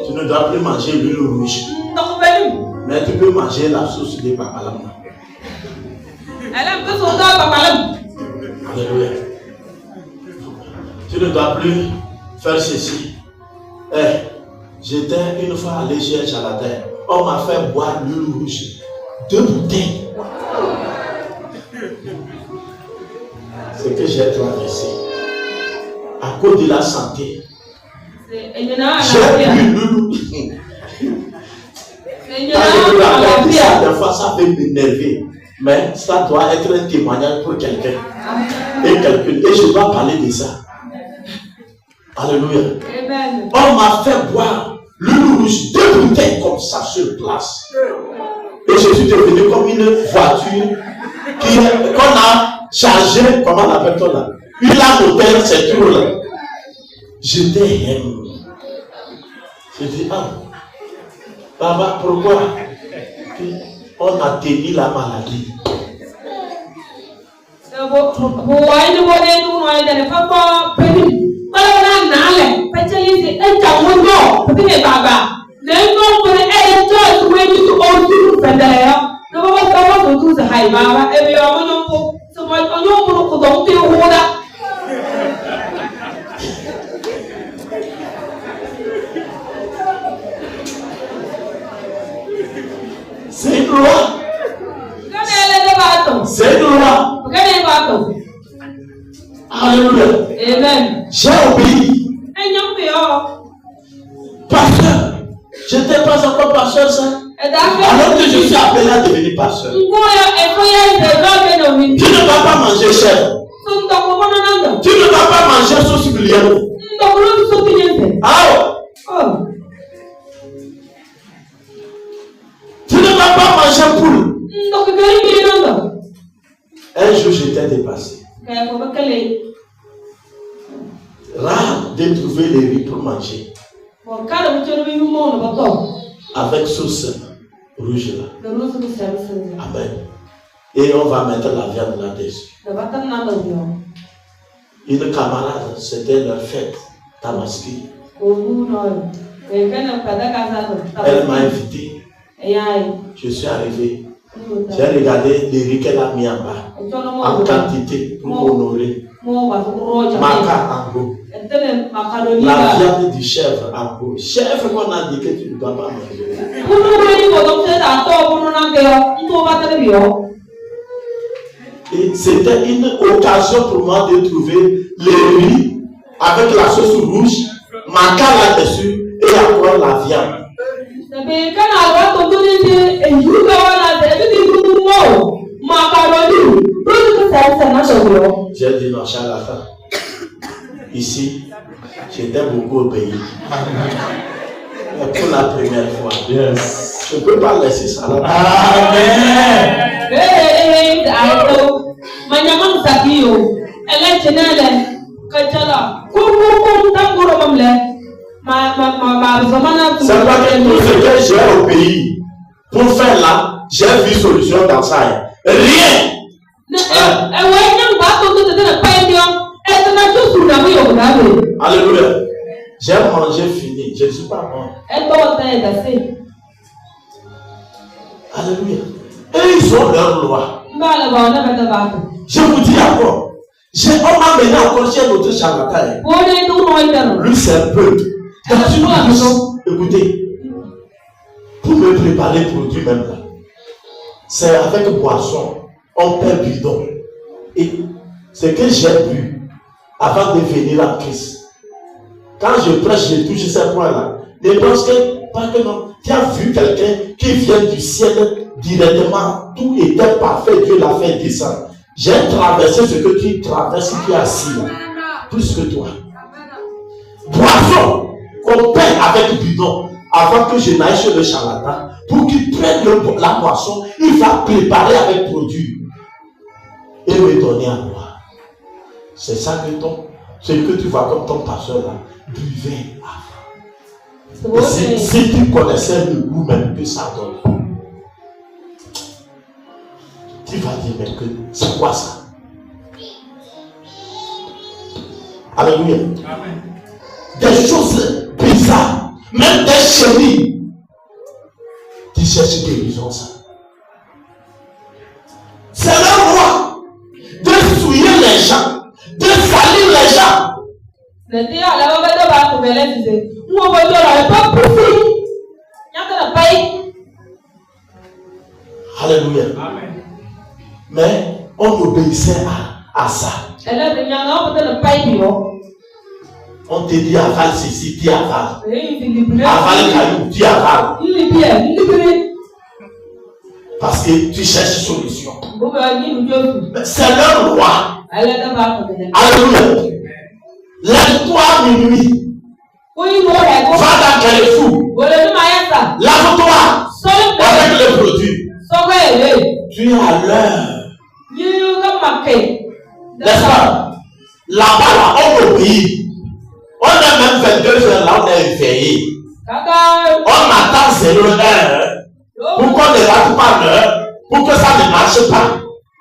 Tu ne dois plus manger l'huile rouge. Mais tu peux manger la sauce de papalam. Alléluia. Tu ne dois plus faire ceci. J'étais une fois allé chez un charlatan. On m'a fait boire l'huile rouge. 2 bouteilles. C'est que j'ai traversé. À cause de la santé. J'ai bu l'huile rouge. Quand je me rappelle ça, des fois ça peut m'énerver. Mais ça doit être un témoignage pour quelqu'un. Et je dois parler de ça. Alléluia. Amen. On m'a fait boire l'huile rouge, 2 bouteilles comme ça sur place. Et je suis devenu comme une voiture qu'on a chargée, comment on appelle-t-on là? Une lame moteur, c'est tout là. J'étais aimé. Je dis, ah, Baba, pourquoi on a tenu la maladie? C'est une loi. C'est une loi. Alléluia. Amen. J'ai obéi. Pasteur. Je n'étais pas encore pasteur, ça. Alors que je suis appelé à devenir pasteur. Tu ne vas pas manger cher. Tu ne vas pas manger sauce bouillon. Ah. Tu ne vas pas manger poule. Un jour, j'étais dépassé. Rare de trouver les riz pour manger. Avec sauce rouge là. Amen. Et on va mettre la viande là-dessus. Une camarade, c'était leur fête, Tamaski. Elle m'a invité. Je suis arrivé. J'ai regardé les riz qu'elle a mis en bas, en quantité, pour honorer. Maca en gros. La viande du chèvre en gros. Chèvre qu'on a dit que tu ne dois pas manger. Et c'était une occasion pour moi de trouver les riz avec la sauce rouge, maca là-dessus et encore la viande. J'ai dit non, charlatan. Ici, j'étais beaucoup obéi. Pour la première fois. Yes. Je ne peux pas laisser ça là. Amen. C'est pas que tout ce que j'ai obéi pour faire là, j'ai vu solution dans ça. Rien. Alléluia. J'ai mangé fini. Je ne suis pas mort. Alléluia. Et ils ont leur loi. Je vous dis encore. On m'a mené encore chez notre charlatan. Lui, c'est un peu. Écoutez, pour me préparer le produit même là, c'est avec boisson, on paie bidon. Et ce que j'ai bu avant de venir en Christ, quand je prêche, je touche ce point-là. Ne pense que, pas que non, tu as vu quelqu'un qui vient du ciel directement, tout était parfait, Dieu l'a fait descendre. J'ai traversé ce que tu traverses, tu es assis là, plus que toi. Boisson, on paie avec bidon. Avant que je n'aille chez le charlatan, pour qu'il prenne la boisson, il va préparer avec produit et me donner à boire. C'est ça que ce que tu vois comme ton pasteur là, buvez avant. Si tu connaissais le goût même que ça donne, tu vas dire mais que c'est quoi ça? Alléluia. Amen. Des choses bizarres, même des chenilles qui cherchent guérison ça. C'est leur loi de souiller les gens, de salir les gens. Alléluia. Amen. Mais on obéissait à ça. On te dit avale ceci, tu avales. Avale caillou, tu avales. Parce que tu cherches solution. C'est leur loi. Alléluia. Lève-toi à minuit. Va dans Carrefour. Lave-toi avec le produit. Tu es à l'heure. N'est-ce pas? Là-bas, là, on obéit. On est même 22 heures là, on est éveillé. On attend 0 heure pour qu'on ne rate pas l'heure, pour que ça ne marche pas.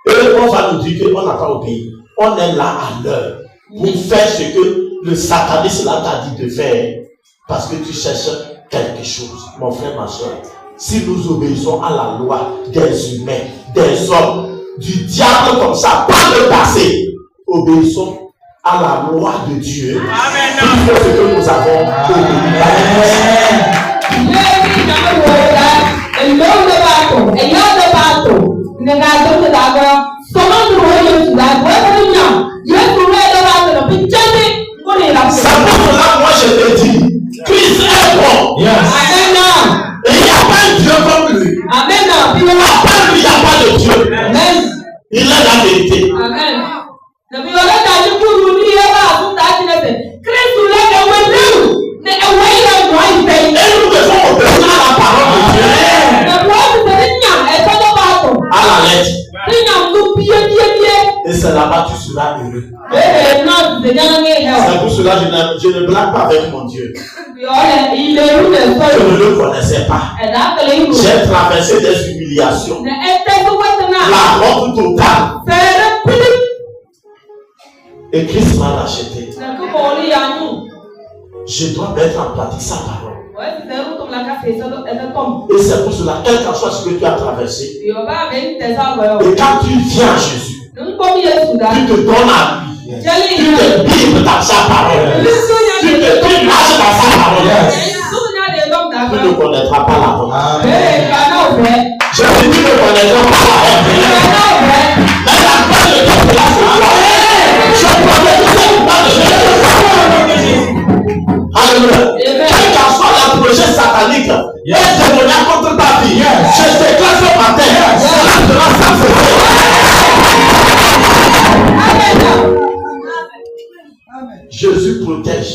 Et on va nous dire qu'on n'a pas obéi. On est là à l'heure pour faire ce que le sataniste là t'a dit de faire. Parce que tu cherches quelque chose. Mon frère, ma soeur, si nous obéissons à la loi des humains, des hommes, du diable comme ça, pas le passé, obéissons à la loi de Dieu. Amen. Tout ce que nous avons obéi. C'est pour cela moi je te dis, Christ est bon. Yes. Amen. Et il n'y a pas de Dieu comme lui. Amen. À part lui, il n'y a pas de Dieu. Amen. Il est la vérité. Amen. Et nous devons obéir à la parole de Dieu. À la lettre. Et c'est là-bas que tu seras heureux. C'est pour cela que je ne blague pas avec mon Dieu. Je ne le connaissais pas. J'ai traversé des humiliations. La honte totale. Et Christ m'a racheté. Je dois mettre en pratique sa parole. Et c'est pour cela, quel qu'en soit ce que tu as traversé, et quand tu viens à Jésus, tu te donnes à lui, tu te vibres dans sa parole, tu te démarches dans sa parole, tu ne connaîtras pas la honte. Je te dis, tu ne connaîtras pas la honte. Mais la gloire de Dieu est là sur toi. Je promets que c'est une part de Jésus. Alléluia. Quel qu'en soit le projet satanique, et démoniaque contre ta vie, je déclare ce matin, cela sera sanctifié. Jésus protège.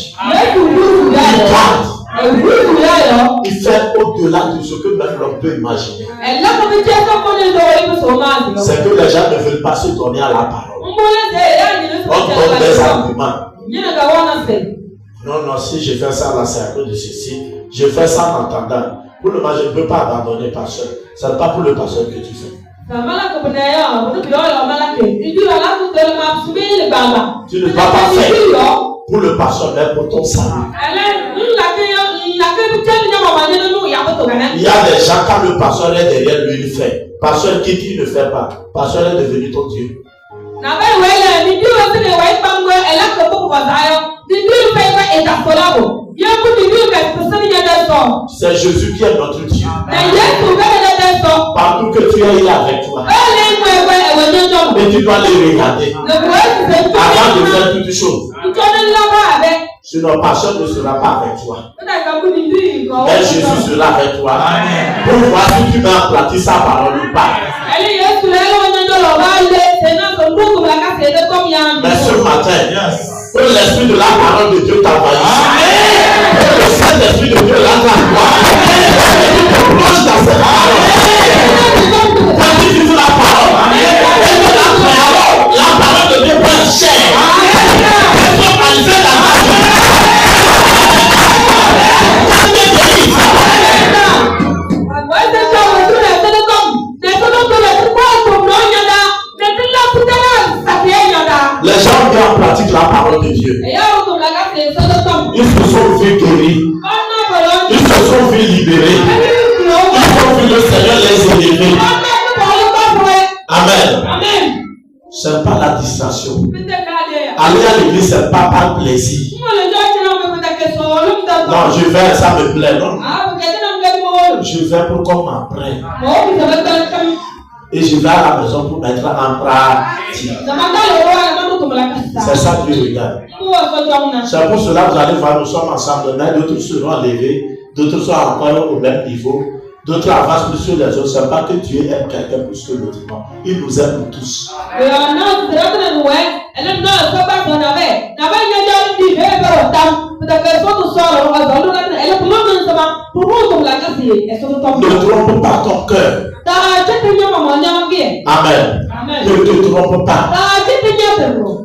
Il fait au-delà de ce que même l'homme peut imaginer. C'est que les gens ne veulent pas se donner à la parole. On donne des arguments. Non, si je fais ça là, c'est à cause de ceci. Je fais ça en entendant. Pour le moment, je ne peux pas abandonner pasteur. Ce n'est pas pour le pasteur que tu fais. Tu ne dois pas faire pour le pasteur, mais pour ton salut. Il y a des gens, quand le pasteur est derrière lui, il fait. Pasteur qui ne fait pas. Pasteur est devenu ton Dieu. C'est Jésus qui est notre Dieu. Partout que tu es, il est avec toi. Et tu dois les regarder avant de faire toutes choses. Sinon, personne ne sera pas avec toi. Mais Jésus sera avec toi. Pour voir si tu mets en pratique sa parole ou pas. Mais ce matin, que l'esprit de la parole de Dieu t'envahisse. Que le Saint-Esprit de Dieu l'envoie. Et tu te plonges dans cette parole. Quand tu dis la parole, la parole de Dieu prend chair. Elle peut réaliser la magie. Les gens qui en pratiquent la parole de Dieu, ils se sont vus guéris, ils se sont vus libérés, ils ont vu le Seigneur les élever. Amen. Ce n'est pas la distraction. Aller à l'église, ce n'est pas par plaisir. Non, je vais, ça me plaît, non? Je vais pour qu'on m'apprenne. Et je vais à la maison pour mettre en pratique. C'est ça que Dieu regarde. C'est pour cela que vous allez voir, nous sommes ensemble. Mais d'autres seront levés, d'autres sont encore au même niveau. D'autres avancent plus sur les autres. C'est pas que Dieu aime quelqu'un plus que l'autre. Non. Il nous aime tous. Ne trompe pas ton cœur. Amen. Ne te trompe pas.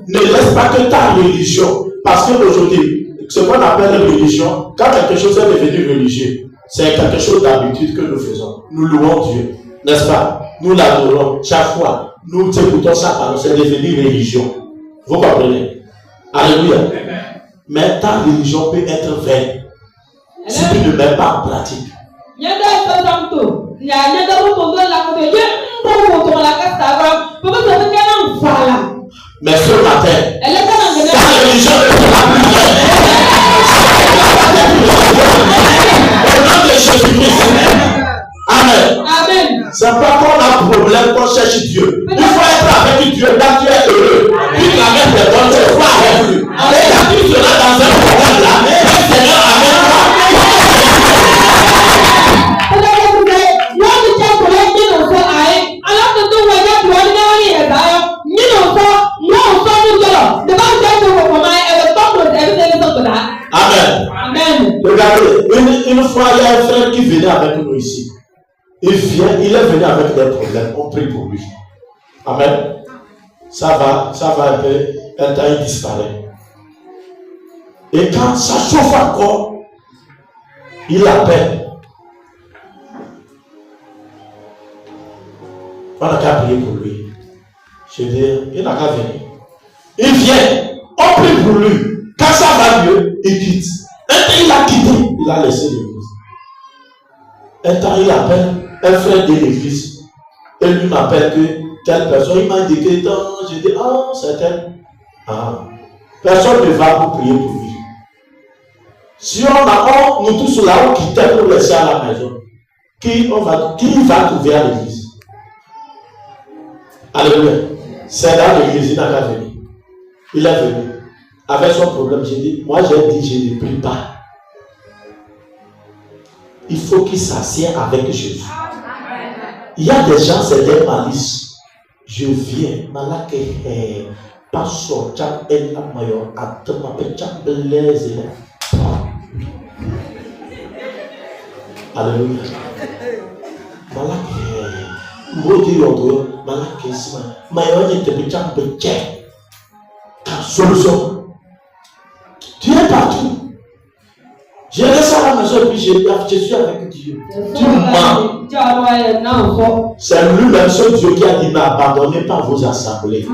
Ne laisse pas que ta religion. Parce qu'aujourd'hui, ce qu'on appelle religion, quand quelque chose est devenu religieux, c'est quelque chose d'habitude que nous faisons. Nous louons Dieu, n'est-ce pas? Nous l'adorons chaque fois. Nous écoutons sa parole, c'est devenu religion. Vous comprenez? Alléluia. Mais ta religion peut être vaine si tu ne mets pas en pratique. Mais ce matin, ta religion ne sera plus vaine. Au nom de Jésus-Christ. Amen. C'est pas qu'on a problème qu'on cherche Dieu. Il faut être avec Dieu quand tu es heureux. Il t'amène des bonnes choses. Il faut avec lui. Et quand tu seras dans un problème là, le Seigneur amène toi. Amen. Regardez, une fois il y a un frère qui venait avec nous ici. Il est venu avec des problèmes. On prie pour lui. Amen. Ça va un peu. Un temps il disparaît. Et quand ça chauffe encore, il appelle. On n'a qu'à prier pour lui. Je veux dire, il n'a qu'à venir. Il vient. On prie pour lui. Quand ça va mieux, il quitte. Un temps il a quitté. Il a laissé l'église. Un temps il appelle un frère de l'église. Et lui m'appelle que telle personne. Il m'a indiqué. Je dis, c'est elle. Personne ne va pour prier pour lui. Si nous tous là, on quittait pour laisser à la maison. Qui va trouver à l'église? Alléluia. C'est dans l'église, il n'a qu'à venir. Il est venu. Avec son problème, j'ai dit, moi j'ai dit, je ne prie pas. Il faut qu'il s'assied avec Jésus. Il y a des gens, c'est des malices. Je viens, malake, pas sortir, et la mayor, à te m'appeler, blaise. Alléluia. Malake, modi yodo, malake, sima, mayor, il te péchant, péché. Solution. Tu es partout. J'ai laissé à la maison et puis je suis avec Dieu. Tu mens. C'est lui-même, ce Dieu qui a dit n'abandonnez pas vos assemblées.